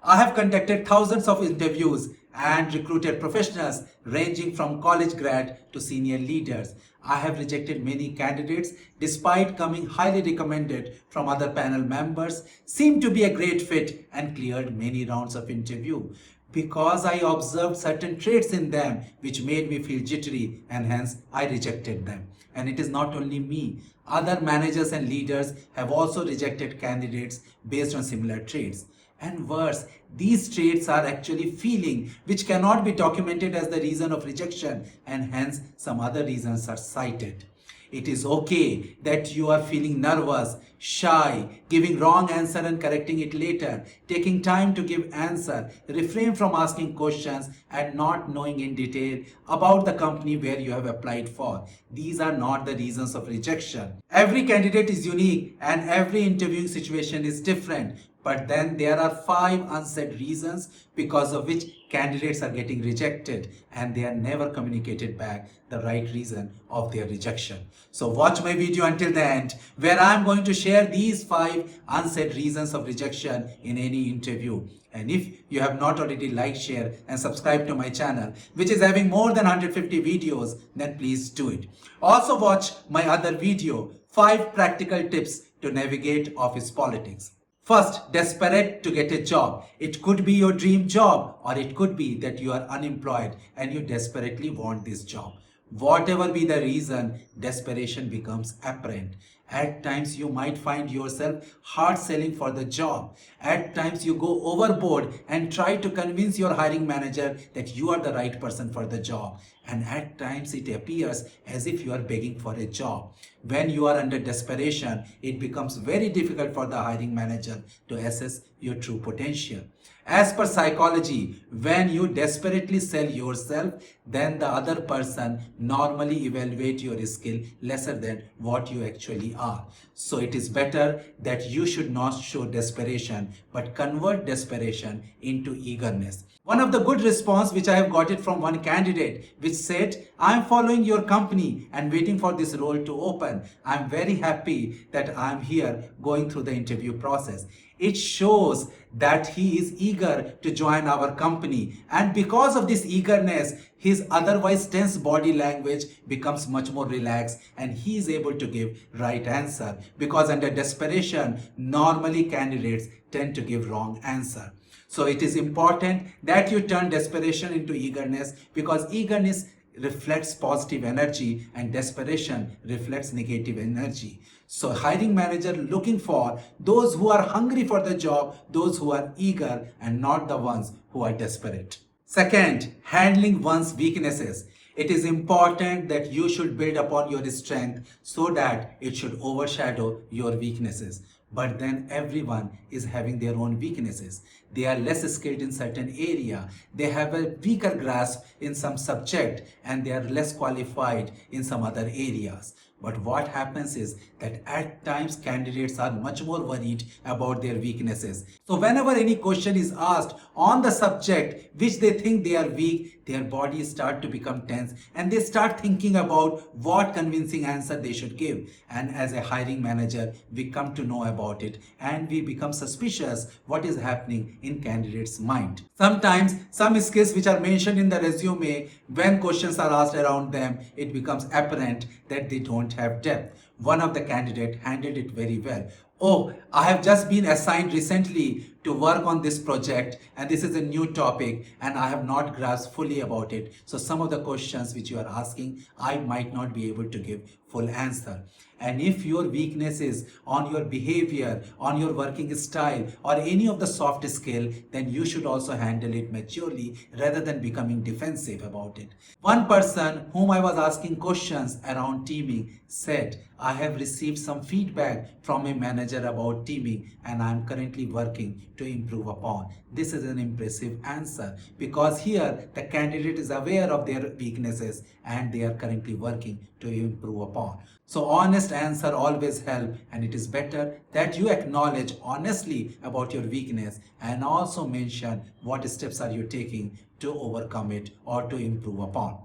I have conducted thousands of interviews and recruited professionals ranging from college grad to senior leaders. I have rejected many candidates despite coming highly recommended from other panel members, seemed to be a great fit and cleared many rounds of interview because I observed certain traits in them which made me feel jittery and hence I rejected them. And it is not only me. Other managers and leaders have also rejected candidates based on similar traits. And worse, these traits are actually feeling which cannot be documented as the reason of rejection and hence some other reasons are cited. It is okay that you are feeling nervous, shy, giving wrong answer and correcting it later, taking time to give answer, refrain from asking questions and not knowing in detail about the company where you have applied for. These are not the reasons of rejection. Every candidate is unique and every interviewing situation is different. But then there are 5 unsaid reasons because of which candidates are getting rejected and they are never communicated back the right reason of their rejection. So watch my video until the end where I am going to share these 5 unsaid reasons of rejection in any interview. And if you have not already liked, share and subscribe to my channel, which is having more than 150 videos, then please do it. Also watch my other video, 5 practical tips to navigate office politics. First, desperate to get a job. It could be your dream job or it could be that you are unemployed and you desperately want this job. Whatever be the reason, desperation becomes apparent. At times you might find yourself hard selling for the job. At times you go overboard and try to convince your hiring manager that you are the right person for the job. And at times it appears as if you are begging for a job. When you are under desperation, it becomes very difficult for the hiring manager to assess your true potential. As per psychology, when you desperately sell yourself, then the other person normally evaluate your skill lesser than what you actually are. So it is better that you should not show desperation, but convert desperation into eagerness. One of the good response which I have got it from one candidate which said, I am following your company and waiting for this role to open. I am very happy that I am here going through the interview process. It shows that he is eager to join our company, and because of this eagerness, his otherwise tense body language becomes much more relaxed and he is able to give right answer, because under desperation, normally candidates tend to give wrong answer. So it is important that you turn desperation into eagerness, because eagerness reflects positive energy and desperation reflects negative energy. So hiring manager looking for those who are hungry for the job, those who are eager and not the ones who are desperate. Second, handling one's weaknesses. It is important that you should build upon your strength so that it should overshadow your weaknesses. But then everyone is having their own weaknesses. They are less skilled in certain area. They have a weaker grasp in some subject and they are less qualified in some other areas. But what happens is that at times candidates are much more worried about their weaknesses. So whenever any question is asked on the subject which they think they are weak, their bodies start to become tense and they start thinking about what convincing answer they should give. And as a hiring manager, we come to know about it and we become suspicious what is happening in candidates' mind. Sometimes some skills which are mentioned in the resume, when questions are asked around them, it becomes apparent that they don't have depth. One of the candidate handled it very well. Oh, I have just been assigned recently to work on this project and this is a new topic and I have not grasped fully about it. So some of the questions which you are asking, I might not be able to give full answer. And if your weakness is on your behavior, on your working style or any of the soft skill, then you should also handle it maturely rather than becoming defensive about it. One person whom I was asking questions around teaming said, I have received some feedback from a manager about teaming and I am currently working to improve upon. This is an impressive answer because here the candidate is aware of their weaknesses and they are currently working to improve upon. So honest answer always help, and it is better that you acknowledge honestly about your weakness and also mention what steps are you taking to overcome it or to improve upon.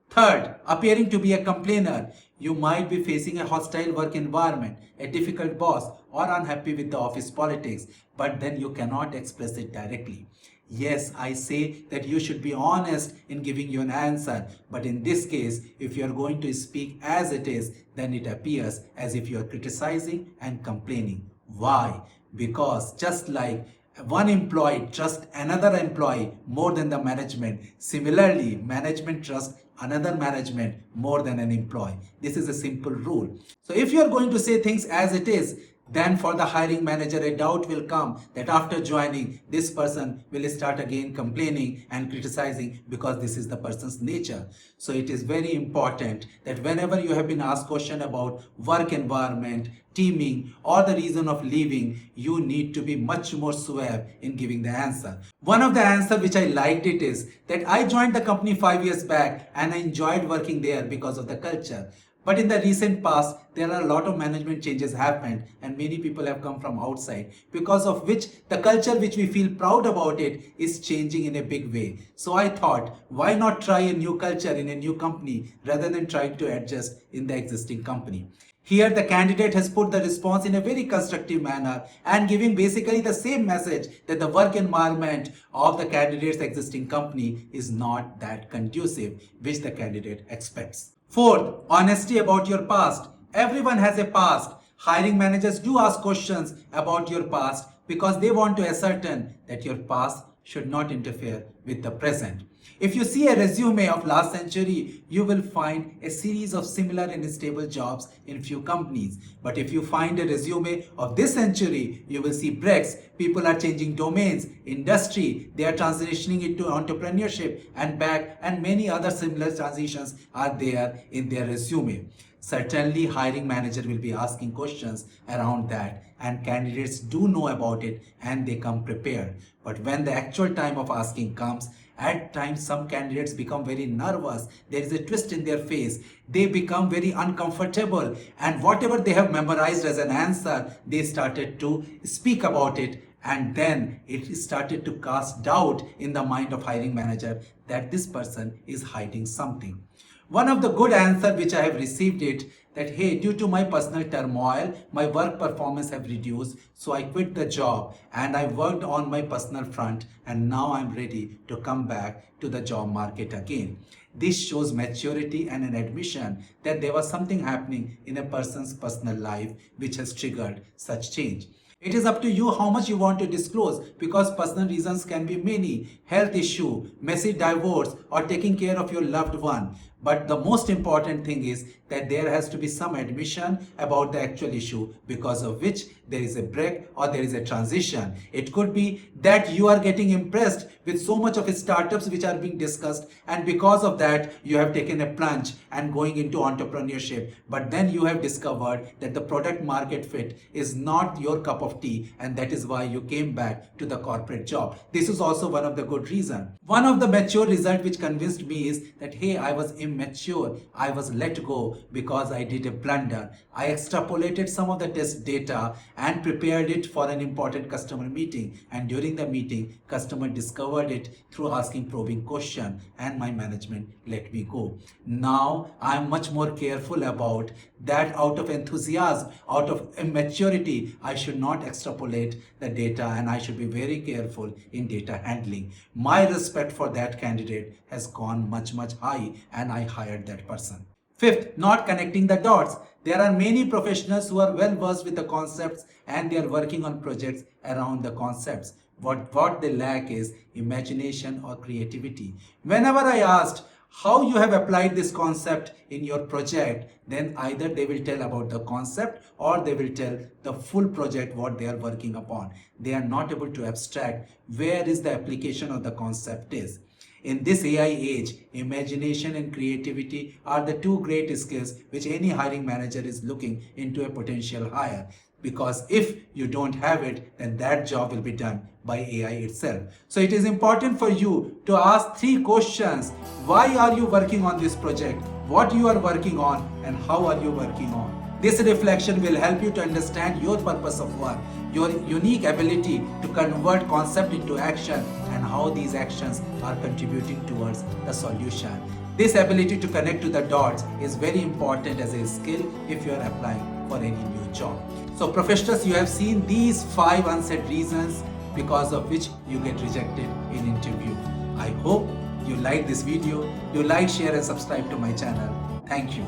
Third, appearing to be a complainer. You might be facing a hostile work environment, a difficult boss, or unhappy with the office politics, but then you cannot express it directly. Yes, I say that you should be honest in giving you an answer, but in this case, if you are going to speak as it is, then it appears as if you are criticizing and complaining. Why? Because just like one employee trusts another employee more than the management, similarly, management trusts another management more than an employee. This is a simple rule. So if you are going to say things as it is, then for the hiring manager, a doubt will come that after joining, this person will start again complaining and criticizing, because this is the person's nature. So it is very important that whenever you have been asked question about work environment, teaming, or the reason of leaving, you need to be much more suave in giving the answer. One of the answer which I liked it is that I joined the company 5 years back and I enjoyed working there because of the culture. But in the recent past, there are a lot of management changes happened and many people have come from outside, because of which the culture which we feel proud about it is changing in a big way. So I thought, why not try a new culture in a new company rather than trying to adjust in the existing company. Here the candidate has put the response in a very constructive manner and giving basically the same message that the work environment of the candidate's existing company is not that conducive, which the candidate expects. Fourth, honesty about your past. Everyone has a past. Hiring managers do ask questions about your past because they want to ascertain that your past should not interfere with the present. If you see a resume of last century, you will find a series of similar and stable jobs in few companies. But if you find a resume of this century, you will see breaks. People are changing domains, industry, they are transitioning into entrepreneurship and back, and many other similar transitions are there in their resume. Certainly, hiring manager will be asking questions around that, and candidates do know about it and they come prepared. But when the actual time of asking comes, at times some candidates become very nervous. There is a twist in their face. They become very uncomfortable, and whatever they have memorized as an answer, they started to speak about it, and then it started to cast doubt in the mind of hiring manager that this person is hiding something. One of the good answer which I have received it that, hey, due to my personal turmoil, my work performance have reduced, so I quit the job and I worked on my personal front, and now I'm ready to come back to the job market again. This shows maturity and an admission that there was something happening in a person's personal life which has triggered such change. It is up to you how much you want to disclose, because personal reasons can be many: health issue, messy divorce, or taking care of your loved one. But the most important thing is that there has to be some admission about the actual issue, because of which there is a break or there is a transition. It could be that you are getting impressed with so much of startups which are being discussed, and because of that you have taken a plunge and going into entrepreneurship, but then you have discovered that the product market fit is not your cup of tea, and that is why you came back to the corporate job. This is also one of the good reasons. One of the mature result which convinced me is that, hey, I was immature, I was let go because I did a blunder. I extrapolated some of the test data and prepared it for an important customer meeting, and during the meeting customer discovered it through asking probing question, and my management let me go. Now I am much more careful about that. Out of enthusiasm, out of immaturity, I should not extrapolate the data, and I should be very careful in data handling. My respect for that candidate has gone much high, and I hired that person. Fifth, not connecting the dots. There are many professionals who are well versed with the concepts and they are working on projects around the concepts. What they lack is imagination or creativity. Whenever I asked how you have applied this concept in your project, then either they will tell about the concept or they will tell the full project what they are working upon. They are not able to abstract where is the application of the concept is. In this AI age, imagination and creativity are the two great skills which any hiring manager is looking into a potential hire. Because if you don't have it, then that job will be done by AI itself. So it is important for you to ask 3 questions. Why are you working on this project? What you are working on, and how are you working on? This reflection will help you to understand your purpose of work, your unique ability to convert concept into action, and how these actions are contributing towards the solution. This ability to connect to the dots is very important as a skill if you are applying for any new job. So professionals, you have seen these 5 unsaid reasons because of which you get rejected in interview. I hope you like this video. You like, share and subscribe to my channel. Thank you.